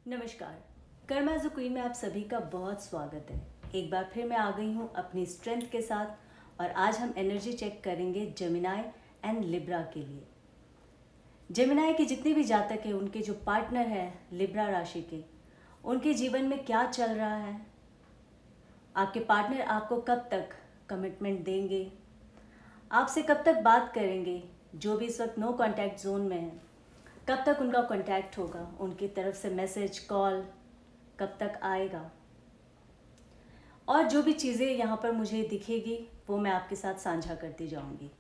नमस्कार। Karma as queen में आप सभी का बहुत स्वागत है। एक बार फिर मैं आ गई हूँ अपनी स्ट्रेंथ के साथ और आज हम एनर्जी चेक करेंगे जेमिनाई एंड लिब्रा के लिए। जेमिनाई के जितने भी जातक हैं, उनके जो पार्टनर हैं लिब्रा राशि के, उनके जीवन में क्या चल रहा है, आपके पार्टनर आपको कब तक कमिटमेंट देंगे, आपसे कब तक बात करेंगे, जो भी इस वक्त नो कॉन्टैक्ट जोन में है कब तक उनका कॉन्टैक्ट होगा, उनकी तरफ से मैसेज कॉल कब तक आएगा, और जो भी चीज़ें यहाँ पर मुझे दिखेगी वो मैं आपके साथ साझा करती जाऊँगी।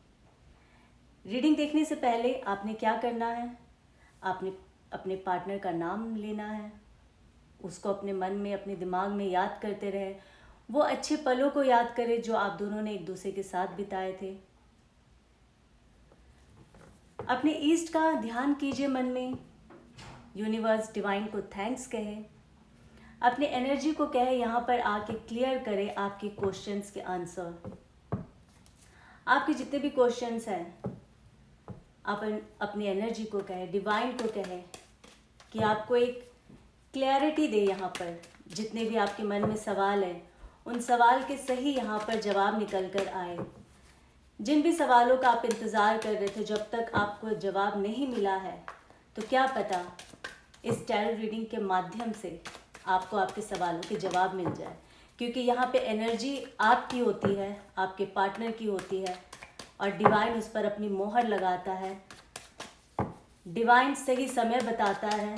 रीडिंग देखने से पहले आपने क्या करना है, आपने अपने पार्टनर का नाम लेना है, उसको अपने मन में अपने दिमाग में याद करते रहे, वो अच्छे पलों को याद करें जो आप दोनों ने एक दूसरे के साथ बिताए थे। अपने ईस्ट का ध्यान कीजिए मन में, यूनिवर्स डिवाइन को थैंक्स कहे, अपने एनर्जी को कहे यहाँ पर आके क्लियर करे आपके क्वेश्चंस के आंसर। आपके जितने भी क्वेश्चंस हैं आप अपनी एनर्जी को कहे, डिवाइन को कहे कि आपको एक क्लैरिटी दे। यहाँ पर जितने भी आपके मन में सवाल हैं उन सवाल के सही यहाँ पर जवाब निकल कर आए। जिन भी सवालों का आप इंतज़ार कर रहे थे, जब तक आपको जवाब नहीं मिला है, तो क्या पता इस टैरो रीडिंग के माध्यम से आपको आपके सवालों के जवाब मिल जाए, क्योंकि यहाँ पे एनर्जी आपकी होती है, आपके पार्टनर की होती है और डिवाइन उस पर अपनी मोहर लगाता है। डिवाइन सही समय बताता है,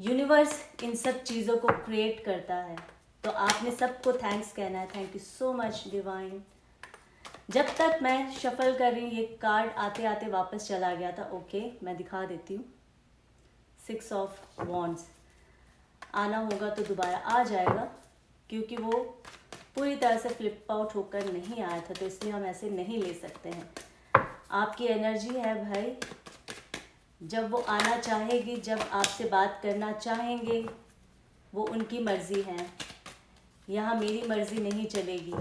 यूनिवर्स इन सब चीज़ों को क्रिएट करता है। तो आपने सबको थैंक्स कहना है। Thank you so much divine. जब तक मैं शफल कर रही हूँ, ये कार्ड आते आते वापस चला गया था। ओके, मैं दिखा देती हूँ। 6 ऑफ वॉन्ड्स आना होगा तो दोबारा आ जाएगा, क्योंकि वो पूरी तरह से फ्लिप आउट होकर नहीं आया था, तो इसलिए हम ऐसे नहीं ले सकते हैं। आपकी एनर्जी है भाई, जब वो आना चाहेगी, जब आपसे बात करना चाहेंगे, वो उनकी मर्जी है। यहाँ मेरी मर्जी नहीं चलेगी।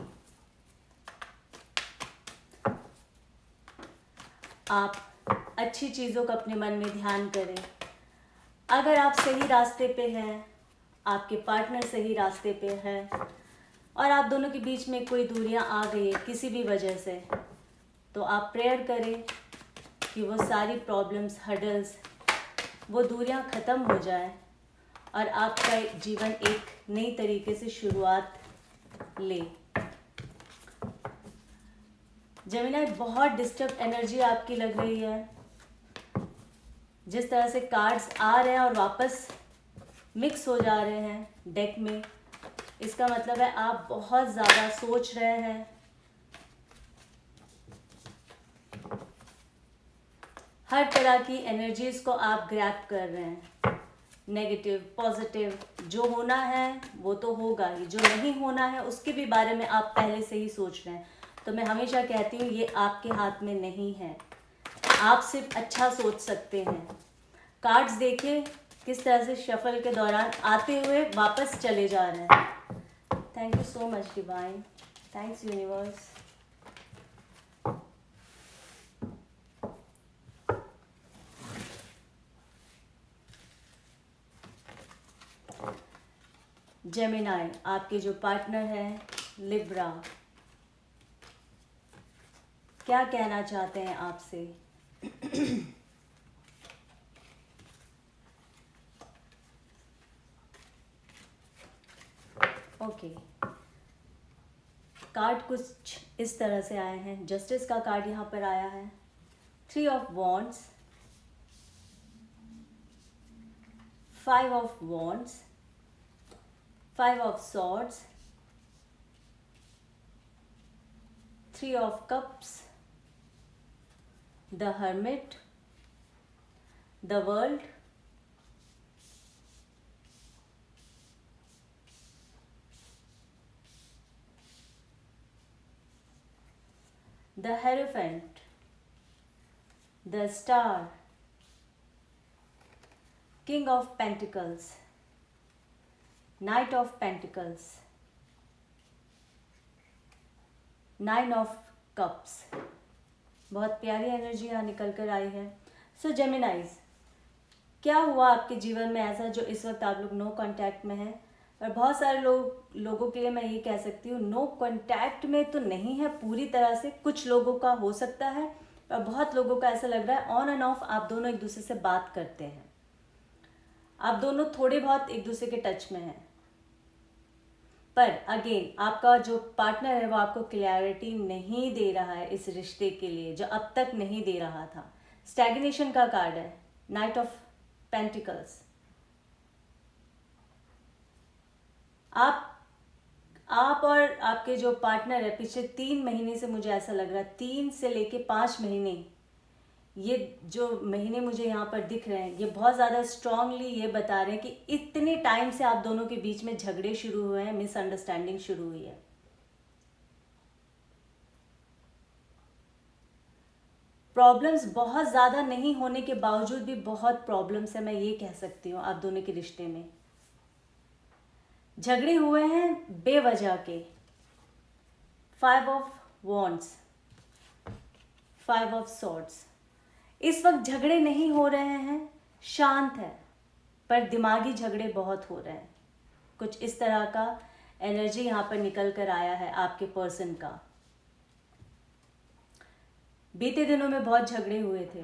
आप अच्छी चीज़ों का अपने मन में ध्यान करें। अगर आप सही रास्ते पे हैं, आपके पार्टनर सही रास्ते पे है और आप दोनों के बीच में कोई दूरियां आ गई है किसी भी वजह से, तो आप प्रेयर करें कि वो सारी प्रॉब्लम्स, हर्डल्स, वो दूरियां ख़त्म हो जाए और आपका जीवन एक नई तरीके से शुरुआत ले। जेमिनी, बहुत डिस्टर्ब एनर्जी आपकी लग रही है। जिस तरह से कार्ड्स आ रहे हैं और वापस मिक्स हो जा रहे हैं डेक में, इसका मतलब है आप बहुत ज़्यादा सोच रहे हैं। हर तरह की एनर्जीज को आप ग्रैब कर रहे हैं। नेगेटिव, पॉजिटिव, जो होना है वो तो होगा ही, जो नहीं होना है उसके भी बारे में आप पहले से ही सोच रहे हैं। तो मैं हमेशा कहती हूँ ये आपके हाथ में नहीं है, आप सिर्फ अच्छा सोच सकते हैं। कार्ड्स देखिए किस तरह से शफल के दौरान आते हुए वापस चले जा रहे हैं। Thank you so much divine, thanks universe. Gemini, आपके जो पार्टनर हैं लिब्रा, क्या कहना चाहते हैं आपसे? ओके, कार्ड कुछ इस तरह से आए हैं। जस्टिस का कार्ड यहाँ पर आया है, 3 of wands, 5 of wands, 5 of swords, 3 of cups, the hermit, the world, the Hierophant, the Star, King of Pentacles, Knight of Pentacles, 9 of Cups। बहुत प्यारी एनर्जी यहाँ निकल कर आई है। सो जेमिनाइज, क्या हुआ आपके जीवन में ऐसा जो इस वक्त आप लोग नो कांटेक्ट में हैं? और बहुत सारे लोगों के लिए मैं ये कह सकती हूँ, नो कांटेक्ट में तो नहीं है पूरी तरह से, कुछ लोगों का हो सकता है, और बहुत लोगों का ऐसा लग रहा है ऑन एंड ऑफ आप दोनों एक दूसरे से बात करते हैं, आप दोनों थोड़े बहुत एक दूसरे के टच में हैं। पर अगेन आपका जो पार्टनर है वो आपको क्लैरिटी नहीं दे रहा है इस रिश्ते के लिए, जो अब तक नहीं दे रहा था। स्टैग्नेशन का कार्ड है, नाइट ऑफ पेंटिकल्स। आप और आपके जो पार्टनर है पिछले 3 महीने से, मुझे ऐसा लग रहा है 3 से लेके 5 महीने, ये जो महीने मुझे यहाँ पर दिख रहे हैं ये बहुत ज़्यादा स्ट्रांगली ये बता रहे हैं कि इतने टाइम से आप दोनों के बीच में झगड़े शुरू हुए हैं, मिसअंडरस्टैंडिंग शुरू हुई है। प्रॉब्लम्स बहुत ज़्यादा नहीं होने के बावजूद भी बहुत प्रॉब्लम्स है, मैं ये कह सकती हूँ आप दोनों के रिश्ते में। झगड़े हुए हैं बेवजह के। 5 ऑफ वॉन्ड्स, 5 ऑफ सॉर्ड्स। इस वक्त झगड़े नहीं हो रहे हैं, शांत है, पर दिमागी झगड़े बहुत हो रहे हैं। कुछ इस तरह का एनर्जी यहाँ पर निकल कर आया है आपके पर्सन का। बीते दिनों में बहुत झगड़े हुए थे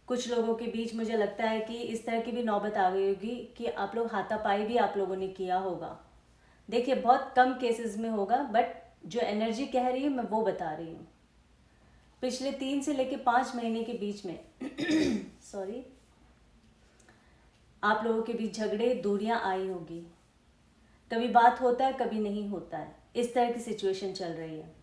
कुछ लोगों के बीच। मुझे लगता है कि इस तरह की भी नौबत आ गई होगी कि आप लोग हाथापाई भी आप लोगों ने किया होगा। देखिए बहुत कम केसेस में होगा, बट जो एनर्जी कह रही है मैं वो बता रही हूँ। पिछले 3 से लेके 5 महीने के बीच में सॉरी, आप लोगों के बीच झगड़े, दूरियां आई होगी। कभी बात होता है, कभी नहीं होता है, इस तरह की सिचुएशन चल रही है।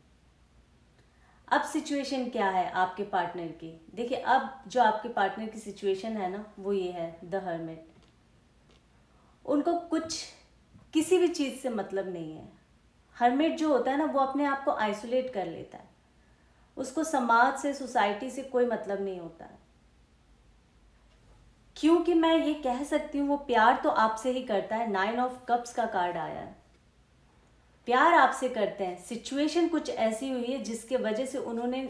अब सिचुएशन क्या है आपके पार्टनर की? देखिए अब जो आपके पार्टनर की सिचुएशन है ना, वो ये है, द हर्मिट। उनको कुछ किसी भी चीज़ से मतलब नहीं है। हर्मिट जो होता है ना, वो अपने आप को आइसोलेट कर लेता है, उसको समाज से, सोसाइटी से कोई मतलब नहीं होता है। क्योंकि मैं ये कह सकती हूँ वो प्यार तो आपसे ही करता है। 9 ऑफ कप्स का कार्ड आया है, प्यार आपसे करते हैं। सिचुएशन कुछ ऐसी हुई है जिसके वजह से उन्होंने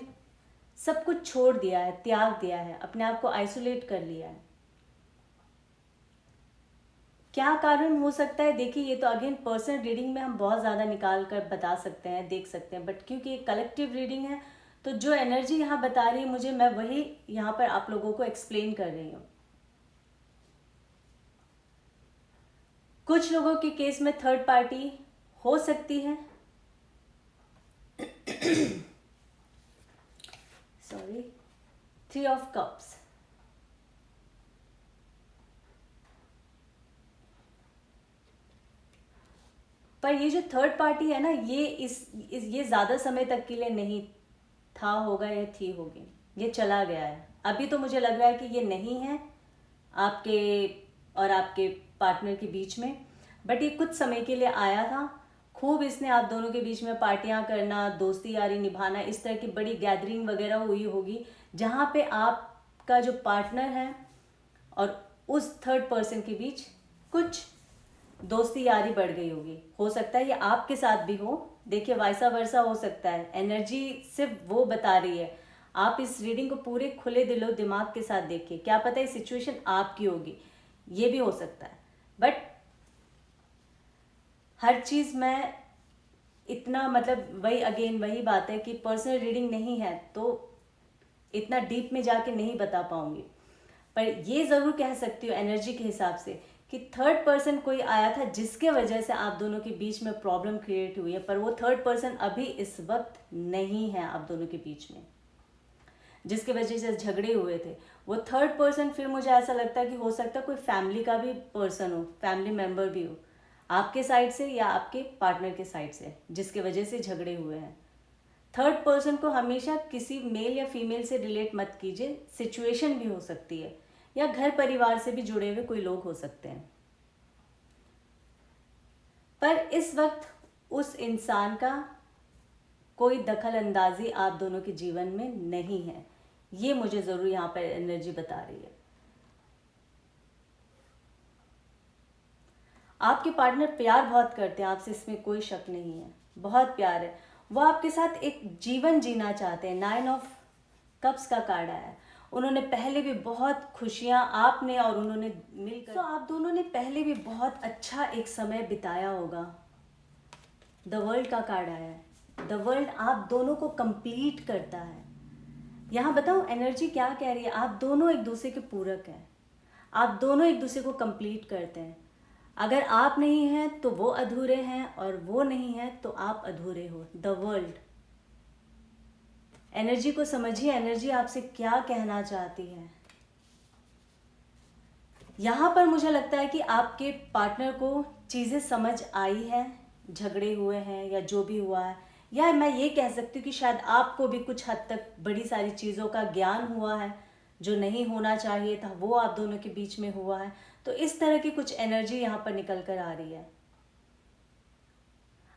सब कुछ छोड़ दिया है, त्याग दिया है, अपने आप को आइसोलेट कर लिया है। क्या कारण हो सकता है? देखिए ये तो अगेन पर्सनल रीडिंग में हम बहुत ज़्यादा निकाल कर बता सकते हैं, देख सकते हैं, बट क्योंकि ये कलेक्टिव रीडिंग है तो जो एनर्जी यहाँ बता रही है मुझे, मैं वही यहाँ पर आप लोगों को एक्सप्लेन कर रही हूँ। कुछ लोगों के केस में थर्ड पार्टी हो सकती है। Sorry, 3 of cups. पर ये जो थर्ड पार्टी है ना, ये ज़्यादा समय तक के लिए नहीं था, होगा या थी होगी, ये चला गया है। अभी तो मुझे लग रहा है कि ये नहीं है आपके और आपके पार्टनर के बीच में, बट ये कुछ समय के लिए आया था। खूब इसने आप दोनों के बीच में पार्टियां करना, दोस्ती यारी निभाना, इस तरह की बड़ी गैदरिंग वगैरह हुई होगी, जहाँ पे आपका जो पार्टनर है और उस थर्ड पर्सन के बीच कुछ दोस्ती यारी बढ़ गई होगी। हो सकता है ये आपके साथ भी हो, देखिए वाइसा वर्सा हो सकता है। एनर्जी सिर्फ वो बता रही है, आप इस रीडिंग को पूरे खुले दिलो दिमाग के साथ देखिए, क्या पता है सिचुएशन आपकी होगी, ये भी हो सकता है। बट हर चीज़ में इतना मतलब वही बात है कि पर्सनल रीडिंग नहीं है तो इतना डीप में जाके नहीं बता पाऊंगी, पर ये ज़रूर कह सकती हूँ एनर्जी के हिसाब से कि थर्ड पर्सन कोई आया था जिसके वजह से आप दोनों के बीच में प्रॉब्लम क्रिएट हुई है, पर वो थर्ड पर्सन अभी इस वक्त नहीं है आप दोनों के बीच में, जिसके वजह से झगड़े हुए थे। वो थर्ड पर्सन फिर मुझे ऐसा लगता है कि हो सकता है कोई फैमिली का भी पर्सन हो, फैमिली मेम्बर भी हो, आपके साइड से या आपके पार्टनर के साइड से, जिसके वजह से झगड़े हुए हैं। थर्ड पर्सन को हमेशा किसी मेल या फीमेल से रिलेट मत कीजिए, सिचुएशन भी हो सकती है, या घर परिवार से भी जुड़े हुए कोई लोग हो सकते हैं। पर इस वक्त उस इंसान का कोई दखल अंदाजी आप दोनों के जीवन में नहीं है, ये मुझे ज़रूर यहाँ पर एनर्जी बता रही है। आपके पार्टनर प्यार बहुत करते हैं आपसे, इसमें कोई शक नहीं है, बहुत प्यार है। वो आपके साथ एक जीवन जीना चाहते हैं। 9 ऑफ कप्स का कार्ड आया है, उन्होंने पहले भी बहुत खुशियाँ आपने और उन्होंने मिलकर, तो आप दोनों ने पहले भी बहुत अच्छा एक समय बिताया होगा। द वर्ल्ड का कार्ड आया है। द वर्ल्ड आप दोनों को कंप्लीट करता है। यहाँ बताऊँ एनर्जी क्या कह रही है, आप दोनों एक दूसरे के पूरक हैं, आप दोनों एक दूसरे को कंप्लीट करते हैं। अगर आप नहीं हैं तो वो अधूरे हैं, और वो नहीं है तो आप अधूरे हो। द वर्ल्ड एनर्जी को समझिए, एनर्जी आपसे क्या कहना चाहती है। यहाँ पर मुझे लगता है कि आपके पार्टनर को चीज़ें समझ आई है, झगड़े हुए हैं या जो भी हुआ है, या मैं ये कह सकती हूँ कि शायद आपको भी कुछ हद तक बड़ी सारी चीज़ों का ज्ञान हुआ है, जो नहीं होना चाहिए था वो आप दोनों के बीच में हुआ है। तो इस तरह की कुछ एनर्जी यहाँ पर निकल कर आ रही है।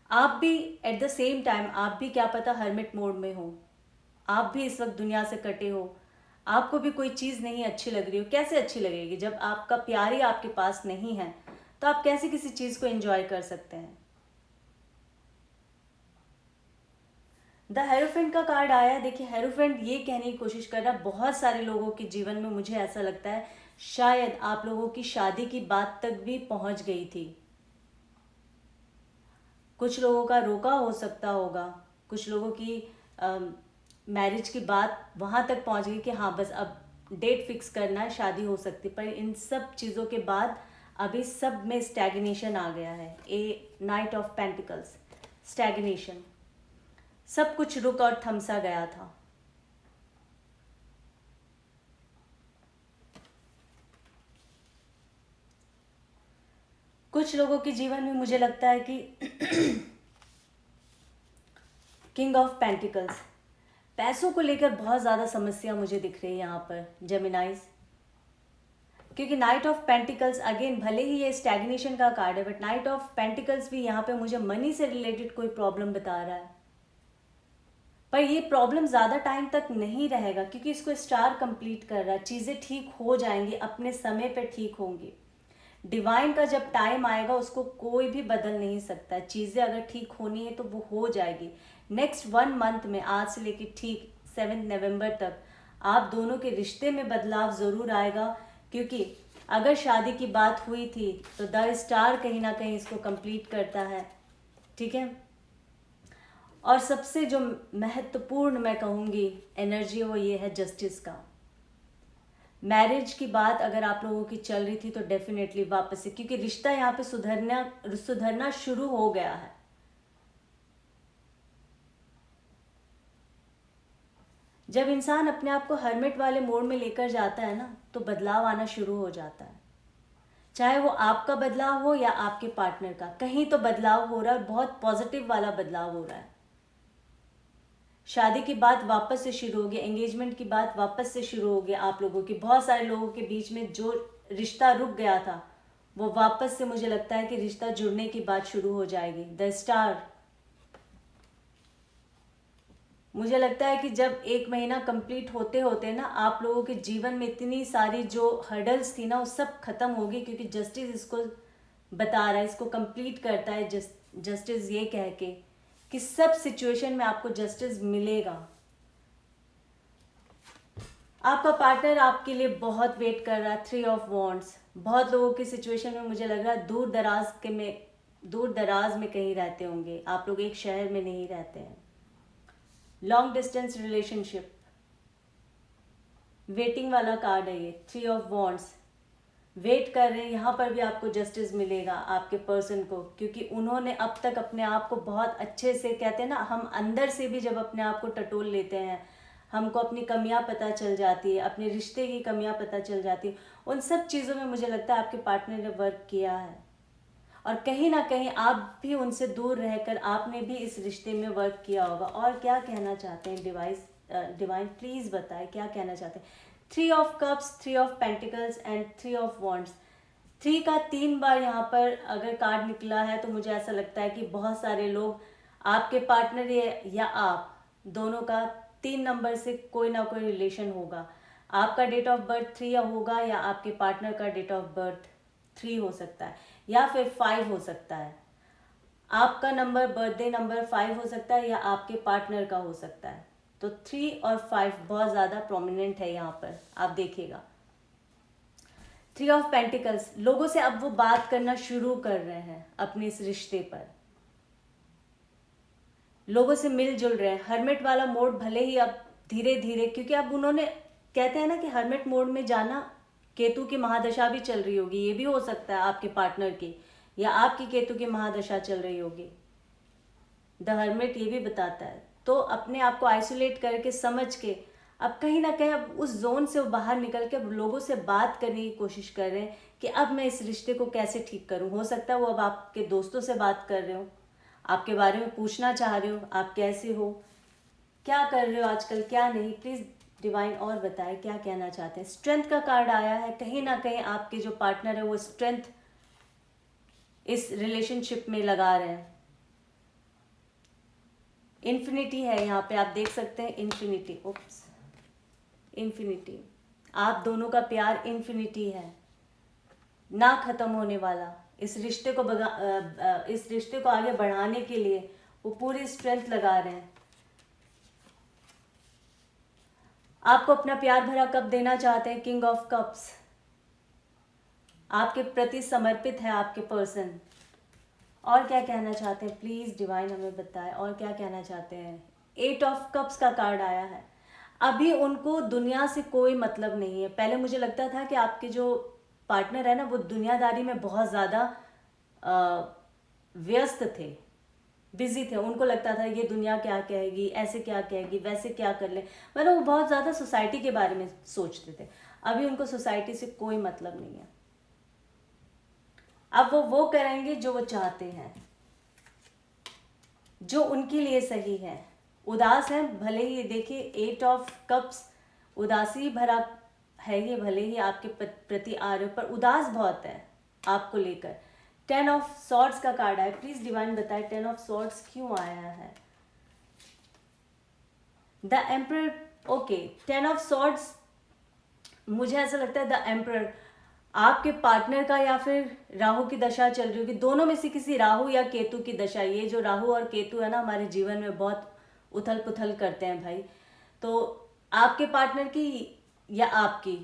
आप भी एट द सेम टाइम, आप भी क्या पता हर्मिट मोड में हो, आप भी इस वक्त दुनिया से कटे हो, आपको भी कोई चीज़ नहीं अच्छी लग रही हो। कैसे अच्छी लगेगी जब आपका प्यार ही आपके पास नहीं है, तो आप कैसे किसी चीज़ को एंजॉय कर सकते हैं। द हेरोफेंट का कार्ड आया है। देखिए हेरोफेंट ये कहने की कोशिश कर रहा है बहुत सारे लोगों के जीवन में, मुझे ऐसा लगता है शायद आप लोगों की शादी की बात तक भी पहुंच गई थी। कुछ लोगों का रोका हो सकता होगा, कुछ लोगों की मैरिज की बात वहाँ तक पहुँच गई कि हाँ बस अब डेट फिक्स करना है, शादी हो सकती। पर इन सब चीज़ों के बाद अभी सब में स्टैग्नेशन आ गया है। ए नाइट ऑफ पेंटिकल्स, स्टैग्नेशन, सब कुछ रुक और थमसा गया था। कुछ लोगों के जीवन में मुझे लगता है कि किंग ऑफ पेंटिकल्स, पैसों को लेकर बहुत ज़्यादा समस्या मुझे दिख रही है यहाँ पर जेमिनाइज, क्योंकि नाइट ऑफ पेंटिकल्स अगेन भले ही ये स्टैग्नेशन का कार्ड है, बट नाइट ऑफ पेंटिकल्स भी यहाँ पे मुझे मनी से रिलेटेड कोई प्रॉब्लम बता रहा है। पर ये प्रॉब्लम ज़्यादा टाइम तक नहीं रहेगा, क्योंकि इसको स्टार कंप्लीट कर रहा है। चीज़ें ठीक हो जाएंगी, अपने समय पे ठीक होंगी। डिवाइन का जब टाइम आएगा उसको कोई भी बदल नहीं सकता। चीज़ें अगर ठीक होनी है तो वो हो जाएगी। नेक्स्ट 1 मंथ में, आज से लेकर ठीक 7 नवंबर तक, आप दोनों के रिश्ते में बदलाव ज़रूर आएगा। क्योंकि अगर शादी की बात हुई थी तो द स्टार कहीं ना कहीं इसको कंप्लीट करता है, ठीक है। और सबसे जो महत्वपूर्ण मैं कहूँगी एनर्जी वो ये है जस्टिस का। मैरिज की बात अगर आप लोगों की चल रही थी तो डेफिनेटली वापस से, क्योंकि रिश्ता यहाँ पे सुधरना शुरू हो गया है। जब इंसान अपने आप को हर्मिट वाले मोड में लेकर जाता है ना, तो बदलाव आना शुरू हो जाता है। चाहे वो आपका बदलाव हो या आपके पार्टनर का, कहीं तो बदलाव हो रहा है, बहुत पॉजिटिव वाला बदलाव हो रहा है। शादी की बात वापस से शुरू होगी, एंगेजमेंट की बात वापस से शुरू होगी। आप लोगों की, बहुत सारे लोगों के बीच में जो रिश्ता रुक गया था वो वापस से, मुझे लगता है कि रिश्ता जुड़ने की बात शुरू हो जाएगी। द स्टार, मुझे लगता है कि जब 1 महीना कंप्लीट होते होते ना, आप लोगों के जीवन में इतनी सारी जो हर्डल्स थी ना वो सब खत्म होगी, क्योंकि जस्टिस इसको बता रहा है, इसको कंप्लीट करता है। जस्टिस ये कह के कि सब सिचुएशन में आपको जस्टिस मिलेगा। आपका पार्टनर आपके लिए बहुत वेट कर रहा है। 3 ऑफ वॉन्ड्स, बहुत लोगों की सिचुएशन में मुझे लग रहा है दूर दराज में कहीं रहते होंगे आप लोग, एक शहर में नहीं रहते हैं। लॉन्ग डिस्टेंस रिलेशनशिप, वेटिंग वाला कार्ड है ये। 3 ऑफ वॉन्ड्स, वेट कर रहे हैं। यहाँ पर भी आपको जस्टिस मिलेगा आपके पर्सन को, क्योंकि उन्होंने अब तक अपने आप को बहुत अच्छे से, कहते हैं ना हम अंदर से भी जब अपने आप को टटोल लेते हैं, हमको अपनी कमियां पता चल जाती है, अपने रिश्ते की कमियां पता चल जाती है, उन सब चीज़ों में मुझे लगता है आपके पार्टनर ने वर्क किया है। और कहीं ना कहीं आप भी उनसे दूर रहकर आपने भी इस रिश्ते में वर्क किया होगा। और क्या कहना चाहते हैं डिवाइन प्लीज़ बताएं क्या कहना चाहते हैं। 3 of cups, 3 of pentacles and 3 of wands. 3 का 3 बार यहाँ पर अगर कार्ड निकला है तो मुझे ऐसा लगता है कि बहुत सारे लोग, आपके पार्टनर या आप दोनों का 3 नंबर से कोई ना कोई रिलेशन होगा। आपका डेट ऑफ बर्थ 3 होगा, या आपके पार्टनर का डेट ऑफ बर्थ 3 हो सकता है, या फिर 5 हो सकता है। आपका नंबर, बर्थडे नंबर 5 हो सकता है, या आपके पार्टनर का हो सकता है। तो 3 और 5 बहुत ज़्यादा प्रोमिनेंट है यहाँ पर, आप देखिएगा। 3 ऑफ पेंटिकल्स, लोगों से अब वो बात करना शुरू कर रहे हैं अपने इस रिश्ते पर, लोगों से मिलजुल रहे हैं। हर्मिट वाला मोड भले ही अब धीरे धीरे, क्योंकि अब उन्होंने, कहते हैं ना कि हर्मिट मोड में जाना, केतु की महादशा भी चल रही होगी, ये भी हो सकता है आपके पार्टनर की, या आपकी केतु की महादशा चल रही होगी। द हर्मिट ये भी बताता है। तो अपने आप को आइसोलेट करके, समझ के, अब कहीं ना कहीं अब उस जोन से वो बाहर निकल के अब लोगों से बात करने की कोशिश कर रहे हैं कि अब मैं इस रिश्ते को कैसे ठीक करूं। हो सकता है वो अब आपके दोस्तों से बात कर रहे हो, आपके बारे में पूछना चाह रहे हो, आप कैसे हो, क्या कर रहे हो आजकल, क्या नहीं। प्लीज़ डिवाइन और बताएं क्या कहना चाहते हैं। स्ट्रेंथ का कार्ड आया है, कहीं ना कहीं आपके जो पार्टनर है वो स्ट्रेंथ इस रिलेशनशिप में लगा रहे हैं। इन्फिनिटी है यहाँ पे, आप देख सकते हैं इन्फिनिटी, ओप्स, इन्फिनिटी। आप दोनों का प्यार इन्फिनिटी है, ना खत्म होने वाला। इस रिश्ते को आगे बढ़ाने के लिए वो पूरी स्ट्रेंथ लगा रहे हैं। आपको अपना प्यार भरा कप देना चाहते हैं, किंग ऑफ कप्स। आपके प्रति समर्पित है आपके पर्सन। और क्या कहना चाहते हैं प्लीज डिवाइन हमें बताएं, और क्या कहना चाहते हैं। 8 ऑफ कप्स का कार्ड आया है। अभी उनको दुनिया से कोई मतलब नहीं है। पहले मुझे लगता था कि आपके जो पार्टनर है ना वो दुनियादारी में बहुत ज़्यादा व्यस्त थे, बिजी थे। उनको लगता था ये दुनिया क्या कहेगी, ऐसे क्या कहेगी, वैसे क्या कर ले, मतलब वो बहुत ज़्यादा सोसाइटी के बारे में सोचते थे। अभी उनको सोसाइटी से कोई मतलब नहीं है। अब वो करेंगे जो वो चाहते हैं, जो उनके लिए सही है। उदास हैं भले ही, देखिए 8 ऑफ कप्स उदासी भरा है ये, भले ही आपके प्रति आ रहे हो पर उदास बहुत है आपको लेकर। 10 ऑफ सॉर्ड्स का कार्ड है। प्लीज डिवाइन बताए 10 ऑफ सॉर्ड्स क्यों आया है। The emperor, okay, 10 of swords, मुझे ऐसा लगता है द एम्परर आपके पार्टनर का या फिर राहु की दशा चल रही होगी। दोनों में से किसी, राहु या केतु की दशा। ये जो राहु और केतु है ना हमारे जीवन में बहुत उथल पुथल करते हैं भाई। तो आपके पार्टनर की या आपकी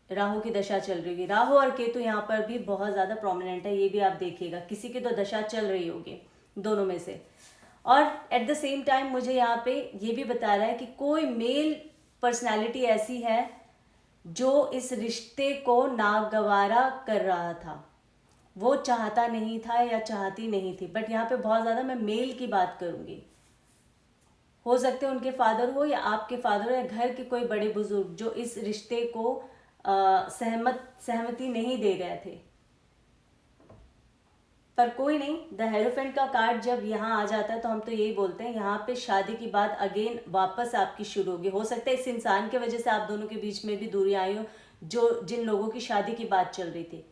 राहु की दशा चल रही होगी। राहु और केतु यहाँ पर भी बहुत ज़्यादा प्रोमिनेंट है, ये भी आप देखिएगा। किसी की तो दशा चल रही होगी दोनों में से। और एट द सेम टाइम मुझे यहाँ पे ये भी बता रहा है कि कोई मेल पर्सनैलिटी ऐसी है जो इस रिश्ते को नागवारा कर रहा था। वो चाहता नहीं था या चाहती नहीं थी, बट यहाँ पे बहुत ज़्यादा मैं मेल की बात करूँगी। हो सकते हैं उनके फादर हो या आपके फादर हो या घर के कोई बड़े बुजुर्ग जो इस रिश्ते को सहमति नहीं दे रहे थे। पर कोई नहीं, द हेरोफेंट का कार्ड जब यहाँ आ जाता है तो हम तो यही बोलते हैं यहाँ पे शादी की बात अगेन वापस आपकी शुरू होगी। हो सकता है इस इंसान के वजह से आप दोनों के बीच में भी दूरी आई हो, जो जिन लोगों की शादी की बात चल रही थी।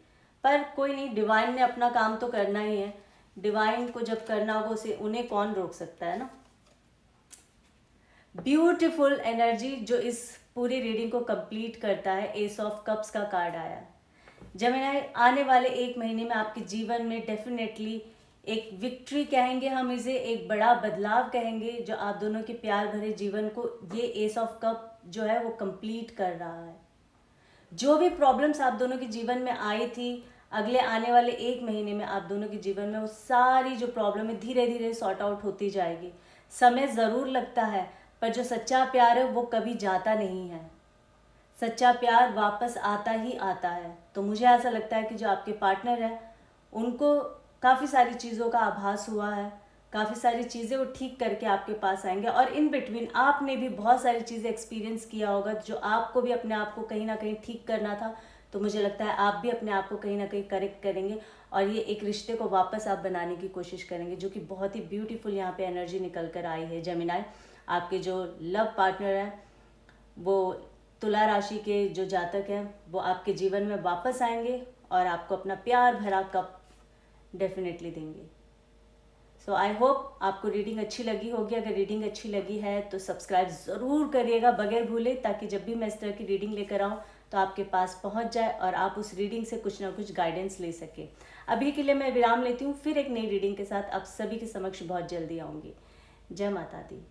पर कोई नहीं, डिवाइन ने अपना काम तो करना ही है। डिवाइन को जब करना होगा उसे, उन्हें कौन रोक सकता है ना। ब्यूटीफुल एनर्जी जो इस पूरी रीडिंग को कंप्लीट करता है, एस ऑफ कप्स का कार्ड आया। जेमिनी, आने वाले 1 महीने में आपके जीवन में डेफिनेटली एक विक्ट्री कहेंगे हम इसे, एक बड़ा बदलाव कहेंगे जो आप दोनों के प्यार भरे जीवन को ये एस ऑफ कप जो है वो कंप्लीट कर रहा है। जो भी प्रॉब्लम्स आप दोनों के जीवन में आई थी, अगले आने वाले 1 महीने में आप दोनों के जीवन में वो सारी जो प्रॉब्लम है धीरे धीरे सॉर्ट आउट होती जाएगी। समय ज़रूर लगता है पर जो सच्चा प्यार है वो कभी जाता नहीं है। सच्चा प्यार वापस आता ही आता है। तो मुझे ऐसा लगता है कि जो आपके पार्टनर है उनको काफ़ी सारी चीज़ों का आभास हुआ है, काफ़ी सारी चीज़ें वो ठीक करके आपके पास आएंगे। और इन बिटवीन आपने भी बहुत सारी चीज़ें एक्सपीरियंस किया होगा जो आपको भी अपने आप को कहीं ना कहीं ठीक करना था। तो मुझे लगता है आप भी अपने आप को कहीं ना कहीं करेक्ट करेंगे और ये एक रिश्ते को वापस आप बनाने की कोशिश करेंगे, जो कि बहुत ही ब्यूटीफुल यहाँ पे एनर्जी निकल कर आई है। जेमिनी, आपके जो लव पार्टनर हैं वो तुला राशि के जो जातक हैं वो आपके जीवन में वापस आएंगे और आपको अपना प्यार भरा कप डेफिनेटली देंगे। सो आई होप आपको रीडिंग अच्छी लगी होगी। अगर रीडिंग अच्छी लगी है तो सब्सक्राइब ज़रूर करिएगा बगैर भूले, ताकि जब भी मैं इस तरह की रीडिंग लेकर आऊँ तो आपके पास पहुँच जाए और आप उस रीडिंग से कुछ ना कुछ गाइडेंस ले सके। अभी के लिए मैं विराम लेती हूँ, फिर एक नई रीडिंग के साथ आप सभी के समक्ष बहुत जल्दी आऊँगी। जय माता दी।